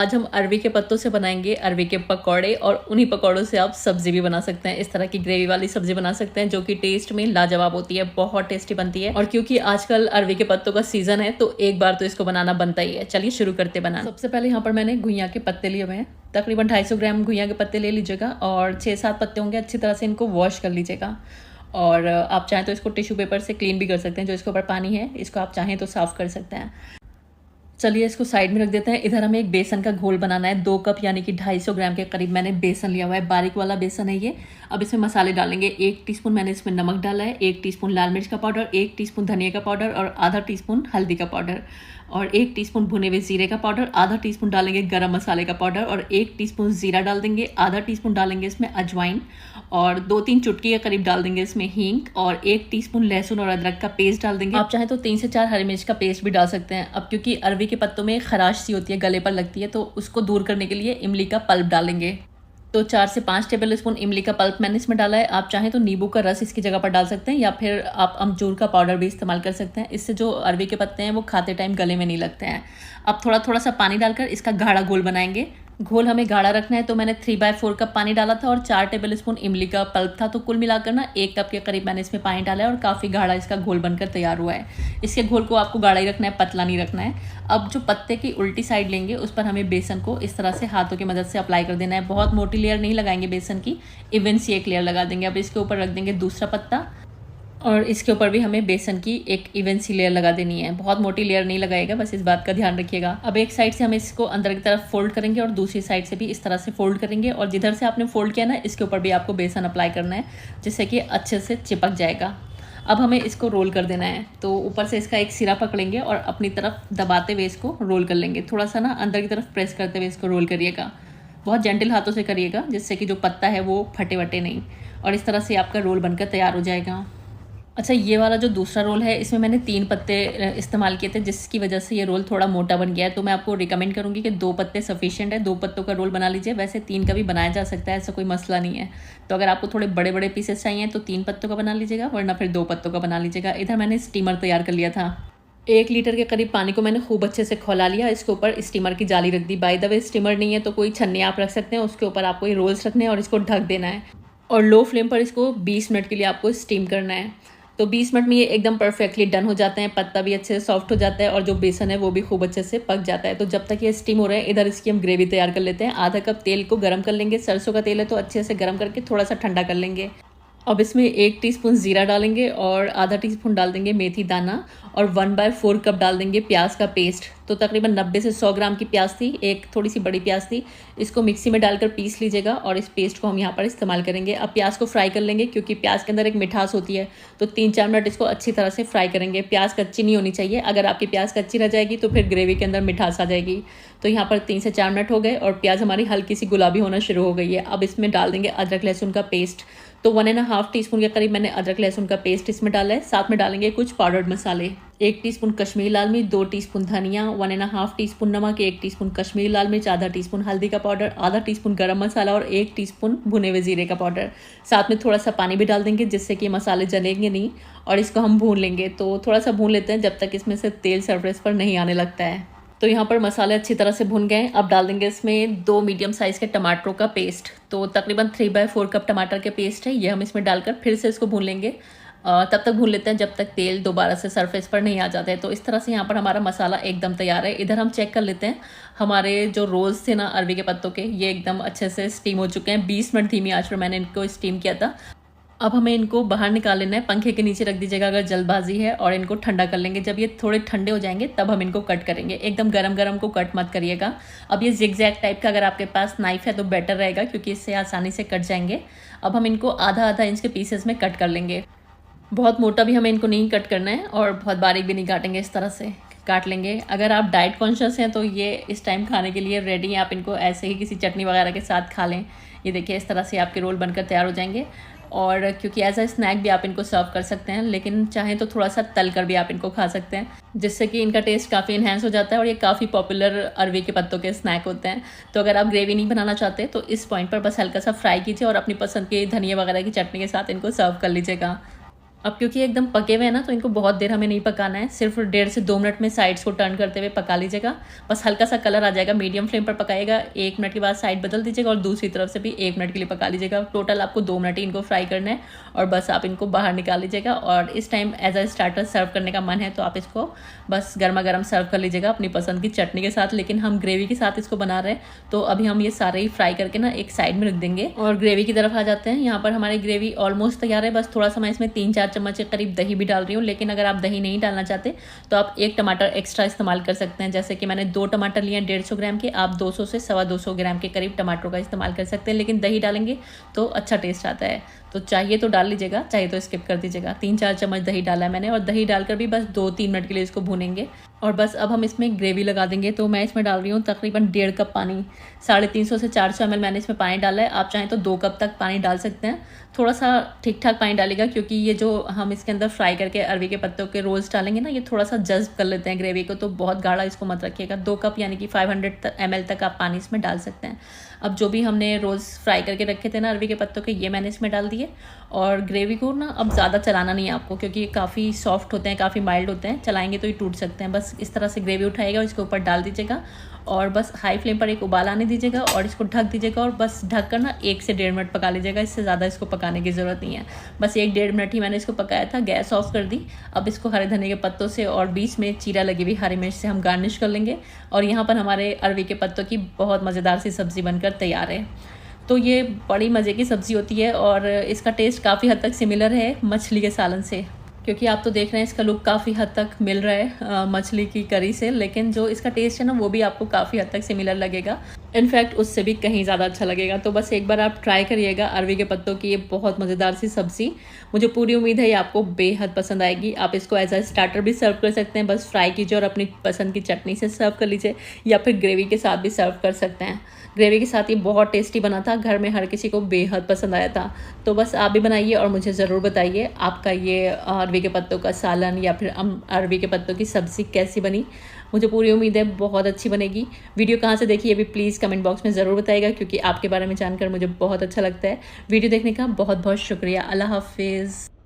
आज हम अरवी के पत्तों से बनाएंगे अरवी के पकौड़े और उन्हीं पकौड़ों से आप सब्जी भी बना सकते हैं। इस तरह की ग्रेवी वाली सब्जी बना सकते हैं जो कि टेस्ट में लाजवाब होती है, बहुत टेस्टी बनती है। और क्योंकि आजकल अरवी के पत्तों का सीजन है तो एक बार तो इसको बनाना बनता ही है। चलिए शुरू करते बनाना। सबसे पहले यहाँ पर मैंने घुइयां के पत्ते लिए हुए हैं, तकरीबन 250 ग्राम घुइयां के पत्ते ले लीजिएगा और 6-7 पत्ते होंगे। अच्छी तरह से इनको वॉश कर लीजिएगा और आप चाहें तो इसको टिश्यू पेपर से क्लीन भी कर सकते हैं। जो इसके ऊपर पानी है इसको आप चाहें तो साफ़ कर सकते हैं। चलिए इसको साइड में रख देते हैं। इधर हमें एक बेसन का घोल बनाना है। 2 कप यानी कि 250 ग्राम के करीब मैंने बेसन लिया हुआ है, बारीक वाला बेसन है ये। अब इसमें मसाले डालेंगे। 1 टीस्पून मैंने इसमें नमक डाला है, 1 टीस्पून लाल मिर्च का पाउडर, 1 टीस्पून धनिया का पाउडर और आधा टीस्पून हल्दी का पाउडर और 1 टीस्पून भुने हुए जीरे का पाउडर, आधा टीस्पून डालेंगे गरम मसाले का पाउडर और 1 टीस्पून जीरा डाल देंगे, आधा टीस्पून डालेंगे इसमें अजवाइन और 2-3 चुटकी के करीब डाल देंगे इसमें हींग और 1 टीस्पून लहसुन और अदरक का पेस्ट डाल देंगे। आप चाहें तो 3 से 4 हरी मिर्च का पेस्ट भी डाल सकते हैं। अब क्योंकि अरवी के पत्तों में खराश सी होती है, गले पर लगती है, तो उसको दूर करने के लिए इमली का पल्प डालेंगे। तो 4 से 5 टेबल स्पून इमली का पल्प मैंने इसमें डाला है। आप चाहें तो नींबू का रस इसकी जगह पर डाल सकते हैं या फिर आप अमचूर का पाउडर भी इस्तेमाल कर सकते हैं। इससे जो अरवी के पत्ते हैं वो खाते टाइम गले में नहीं लगते हैं। अब थोड़ा थोड़ा सा पानी डालकर इसका गाढ़ा घोल बनाएंगे। घोल हमें गाढ़ा रखना है तो मैंने 3/4 कप पानी डाला था और 4 टेबल स्पून इमली का पल्प था, तो कुल मिलाकर ना 1 कप के करीब मैंने इसमें पानी डाला है और काफ़ी गाढ़ा इसका घोल बनकर तैयार हुआ है। इसके घोल को आपको गाढ़ा ही रखना है, पतला नहीं रखना है। अब जो पत्ते की उल्टी साइड लेंगे उस पर हमें बेसन को इस तरह से हाथों की मदद से अप्लाई कर देना है। बहुत मोटी लेयर नहीं लगाएंगे बेसन की, इवन सी एक लेयर लगा देंगे। अब इसके ऊपर रख देंगे दूसरा पत्ता और इसके ऊपर भी हमें बेसन की एक इवन सी लेयर लगा देनी है। बहुत मोटी लेयर नहीं लगाएगा, बस इस बात का ध्यान रखिएगा। अब एक साइड से हम इसको अंदर की तरफ फोल्ड करेंगे और दूसरी साइड से भी इस तरह से फोल्ड करेंगे और जिधर से आपने फोल्ड किया ना इसके ऊपर भी आपको बेसन अप्लाई करना है जिससे कि अच्छे से चिपक जाएगा। अब हमें इसको रोल कर देना है, तो ऊपर से इसका एक सिरा पकड़ेंगे और अपनी तरफ दबाते हुए इसको रोल कर लेंगे। थोड़ा सा ना अंदर की तरफ प्रेस करते हुए इसको रोल करिएगा, बहुत जेंटल हाथों से करिएगा जिससे कि जो पत्ता है वो फटे वटे नहीं। और इस तरह से आपका रोल बनकर तैयार हो जाएगा। अच्छा, ये वाला जो दूसरा रोल है इसमें मैंने 3 पत्ते इस्तेमाल किए थे जिसकी वजह से ये रोल थोड़ा मोटा बन गया है। तो मैं आपको रिकमेंड करूँगी कि 2 पत्ते सफिशिएंट है, 2 पत्तों का रोल बना लीजिए। वैसे 3 का भी बनाया जा सकता है, ऐसा कोई मसला नहीं है। तो अगर आपको थोड़े बड़े बड़े पीसेस चाहिए तो 3 पत्तों का बना लीजिएगा, वरना फिर 2 पत्तों का बना लीजिएगा। इधर मैंने स्टीमर तैयार कर लिया था। 1 लीटर के करीब पानी को मैंने खूब अच्छे से खौला लिया। इसके ऊपर स्टीमर की जाली रख दी। बाय द वे स्टीमर नहीं है तो कोई छन्नी आप रख सकते हैं, उसके ऊपर आपको ये रोल्स रखने हैं और इसको ढक देना है और लो फ्लेम पर इसको 20 मिनट के लिए आपको स्टीम करना है। तो 20 मिनट में ये एकदम परफेक्टली डन हो जाते हैं। पत्ता भी अच्छे से सॉफ्ट हो जाता है और जो बेसन है वो भी खूब अच्छे से पक जाता है। तो जब तक ये स्टीम हो रहे हैं इधर इसकी हम ग्रेवी तैयार कर लेते हैं। आधा कप तेल को गर्म कर लेंगे। सरसों का तेल है तो अच्छे से गर्म करके थोड़ा सा ठंडा कर लेंगे। अब इसमें 1 टीस्पून जीरा डालेंगे और आधा टीस्पून डाल देंगे मेथी दाना और 1/4 कप डाल देंगे प्याज का पेस्ट। तो तकरीबन 90 से 100 ग्राम की प्याज थी, एक थोड़ी सी बड़ी प्याज थी। इसको मिक्सी में डालकर पीस लीजिएगा और इस पेस्ट को हम यहाँ पर इस्तेमाल करेंगे। अब प्याज को फ्राई कर लेंगे क्योंकि प्याज के अंदर एक मिठास होती है, तो 3-4 मिनट इसको अच्छी तरह से फ्राई करेंगे। प्याज कच्ची नहीं होनी चाहिए, अगर आपकी प्याज कच्ची रह जाएगी तो फिर ग्रेवी के अंदर मिठास आ जाएगी। तो यहाँ पर 3 से 4 मिनट हो गए और प्याज हमारी हल्की सी गुलाबी होना शुरू हो गई है। अब इसमें डाल देंगे अदरक लहसुन का पेस्ट। तो 1.5 टीस्पून के करीब मैंने अदरक लहसुन का पेस्ट इसमें डाला है। साथ में डालेंगे कुछ पाउडर्ड मसाले, 1 टीस्पून कश्मीरी लाल मिर्च, 2 टीस्पून धनिया, 1.5 टीस्पून नमक, 1 टीस्पून कश्मीरी लाल मिर्च, आधा टीस्पून हल्दी का पाउडर, आधा टीस्पून गरम मसाला और 1 टीस्पून भुने हुए जीरे का पाउडर। साथ में थोड़ा सा पानी भी डाल देंगे जिससे कि मसाले जलेंगे नहीं और इसको हम भून लेंगे। तो थोड़ा सा भून लेते हैं जब तक इसमें से तेल सरफेस पर नहीं आने लगता है। तो यहाँ पर मसाले अच्छी तरह से भुन गए। अब डाल देंगे इसमें 2 मीडियम साइज़ के टमाटरों का पेस्ट। तो तकरीबन 3/4 कप टमाटर के पेस्ट है, ये हम इसमें डालकर फिर से इसको भून लेंगे। तब तक भून लेते हैं जब तक तेल दोबारा से सरफेस पर नहीं आ जाता है। तो इस तरह से यहाँ पर हमारा मसाला एकदम तैयार है। इधर हम चेक कर लेते हैं, हमारे जो रोल्स थे ना अरवी के पत्तों के, ये एकदम अच्छे से स्टीम हो चुके हैं। 20 मिनट धीमी आंच पर मैंने इनको स्टीम किया था। अब हमें इनको बाहर निकाल लेना है। पंखे के नीचे रख दीजिएगा अगर जल्दबाजी है और इनको ठंडा कर लेंगे। जब ये थोड़े ठंडे हो जाएंगे तब हम इनको कट करेंगे। एकदम गरम गरम को कट मत करिएगा। अब ये जिगजैग टाइप का अगर आपके पास नाइफ है तो बेटर रहेगा क्योंकि इससे आसानी से कट जाएंगे। अब हम इनको आधा इंच के पीसेस में कट कर लेंगे। बहुत मोटा भी हमें इनको नहीं कट करना है और बहुत बारीक भी नहीं काटेंगे, इस तरह से काट लेंगे। अगर आप डाइट कॉन्शियस हैं तो ये इस टाइम खाने के लिए रेडी हैं। आप इनको ऐसे ही किसी चटनी वगैरह के साथ खा लें। ये देखिए इस तरह से आपके रोल बनकर तैयार हो जाएंगे। और क्योंकि एज अ स्नैक भी आप इनको सर्व कर सकते हैं, लेकिन चाहें तो थोड़ा सा तल कर भी आप इनको खा सकते हैं जिससे कि इनका टेस्ट काफ़ी इन्हेंस हो जाता है और ये काफ़ी पॉपुलर अरवी के पत्तों के स्नैक होते हैं। तो अगर आप ग्रेवी नहीं बनाना चाहते तो इस पॉइंट पर बस हल्का सा फ्राई कीजिए और अपनी पसंद की धनिया वगैरह की चटनी के साथ इनको सर्व कर लीजिएगा। अब क्योंकि एकदम पके हुए हैं ना, तो इनको बहुत देर हमें नहीं पकाना है, सिर्फ 1.5 से 2 मिनट में साइड्स को टर्न करते हुए पका लीजिएगा। बस हल्का सा कलर आ जाएगा, मीडियम फ्लेम पर पकाइएगा। 1 मिनट के बाद साइड बदल दीजिएगा और दूसरी तरफ से भी 1 मिनट के लिए पका लीजिएगा। टोटल आपको 2 मिनट ही इनको फ्राई करना है और बस आप इनको बाहर निकाल लीजिएगा। और इस टाइम एज अ स्टार्टर सर्व करने का मन है तो आप इसको बस गर्मा गर्म सर्व कर लीजिएगा अपनी पसंद की चटनी के साथ। लेकिन हम ग्रेवी के साथ इसको बना रहे हैं, तो अभी हम ये सारे ही फ्राई करके ना एक साइड में रख देंगे और ग्रेवी की तरफ आ जाते हैं। यहाँ पर हमारी ग्रेवी ऑलमोस्ट तैयार है, बस थोड़ा सा मैं इसमें 3-4 चम्मच के करीब दही भी डाल रही हूँ। लेकिन अगर आप दही नहीं डालना चाहते तो आप 1 टमाटर एक्स्ट्रा इस्तेमाल कर सकते हैं। जैसे कि मैंने 2 टमाटर लिए हैं 150 ग्राम के, आप 200 से 250 ग्राम के करीब टमाटरों का इस्तेमाल कर सकते हैं। लेकिन दही डालेंगे तो अच्छा टेस्ट आता है, तो चाहिए तो डाल लीजिएगा, चाहिए तो स्किप कर दीजिएगा। 3-4 चम्मच दही डाला है मैंने और दही डालकर भी बस 2-3 मिनट के लिए इसको भूनेंगे। और बस अब हम इसमें ग्रेवी लगा देंगे। तो मैं इसमें डाल रही हूँ तकरीबन 1.5 कप पानी, 350 से 400 ml मैंने इसमें पानी डाला है। आप चाहें तो 2 कप तक पानी डाल सकते हैं, थोड़ा सा ठीक ठाक पानी डालेगा, क्योंकि ये जो हम इसके अंदर फ्राई करके अरवी के पत्तों के रोल्स डालेंगे ना, ये थोड़ा सा जज्ब कर लेते हैं ग्रेवी को, तो बहुत गाढ़ा इसको मत रखिएगा। 2 कप यानी कि 500 ml तक आप पानी इसमें डाल सकते हैं। अब जो भी हमने रोल्स फ्राई करके रखे थे ना अरवी के पत्तों के, ये मैंने इसमें डाल दिए। और ग्रेवी को ना अब ज़्यादा चलाना नहीं है आपको, क्योंकि ये काफ़ी सॉफ्ट होते हैं, काफ़ी माइल्ड होते हैं, चलाएंगे तो ये टूट सकते हैं। बस इस तरह से ग्रेवी उठाएगा और इसके ऊपर डाल दीजिएगा और बस हाई फ्लेम पर एक उबाल आने दीजिएगा और इसको ढक दीजिएगा और बस ढक कर ना 1 से 1.5 मिनट पका लीजिएगा। इससे ज़्यादा इसको पकाने की ज़रूरत नहीं है, बस 1-1.5 मिनट ही मैंने इसको पकाया था। गैस ऑफ कर दी। अब इसको हरे धनिया के पत्तों से और बीच में चीरा लगी हुई हरी मिर्च से हम गार्निश कर लेंगे। और यहाँ पर हमारे अरवी के पत्तों की बहुत मज़ेदार सी सब्ज़ी बनकर तैयार है। तो ये बड़ी मज़े की सब्ज़ी होती है और इसका टेस्ट काफ़ी हद तक सिमिलर है मछली के सालन से, क्योंकि आप तो देख रहे हैं इसका लुक काफ़ी हद तक मिल रहा है मछली की करी से, लेकिन जो इसका टेस्ट है ना वो भी आपको काफ़ी हद तक सिमिलर लगेगा, इनफैक्ट उससे भी कहीं ज़्यादा अच्छा लगेगा। तो बस एक बार आप ट्राई करिएगा अरवी के पत्तों की ये बहुत मज़ेदार सी सब्ज़ी। मुझे पूरी उम्मीद है ये आपको बेहद पसंद आएगी। आप इसको एज अ स्टार्टर भी सर्व कर सकते हैं, बस फ्राई कीजिए और अपनी पसंद की चटनी से सर्व कर लीजिए, या फिर ग्रेवी के साथ भी सर्व कर सकते हैं। ग्रेवी के साथ ये बहुत टेस्टी बना था, घर में हर किसी को बेहद पसंद आया था। तो बस आप भी बनाइए और मुझे ज़रूर बताइए आपका ये अरवी के पत्तों का सालन या फिर अरवी के पत्तों की सब्ज़ी कैसी बनी। मुझे पूरी उम्मीद है बहुत अच्छी बनेगी। वीडियो कहाँ से देखी ये भी प्लीज़ कमेंट बॉक्स में ज़रूर बताइएगा, क्योंकि आपके बारे में जानकर मुझे बहुत अच्छा लगता है। वीडियो देखने का बहुत बहुत शुक्रिया। अल्लाह हाफिज़।